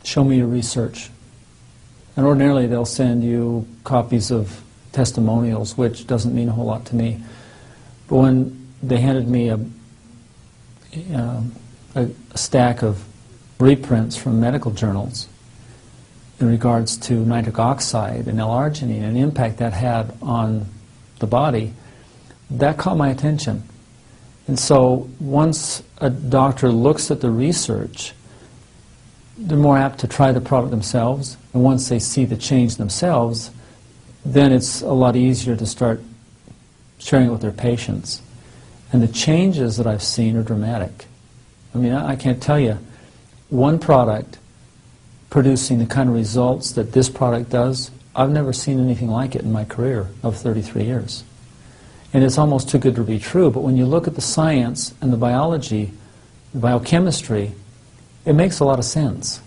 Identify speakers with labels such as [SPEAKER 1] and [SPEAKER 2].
[SPEAKER 1] Show me your research. And ordinarily they'll send you copies of testimonials, which doesn't mean a whole lot to me. But when they handed me a stack of reprints from medical journals in regards to nitric oxide and L-arginine and the impact that had on the body, that caught my attention. And so once a doctor looks at the research, they're more apt to try the product themselves, and once they see the change themselves, then it's a lot easier to start sharing it with their patients. And the changes that I've seen are dramatic. I mean, I can't tell you, one product producing the kind of results that this product does, I've never seen anything like it in my career of 33 years. And it's almost too good to be true, but when you look at the science and the biology, the biochemistry, it makes a lot of sense.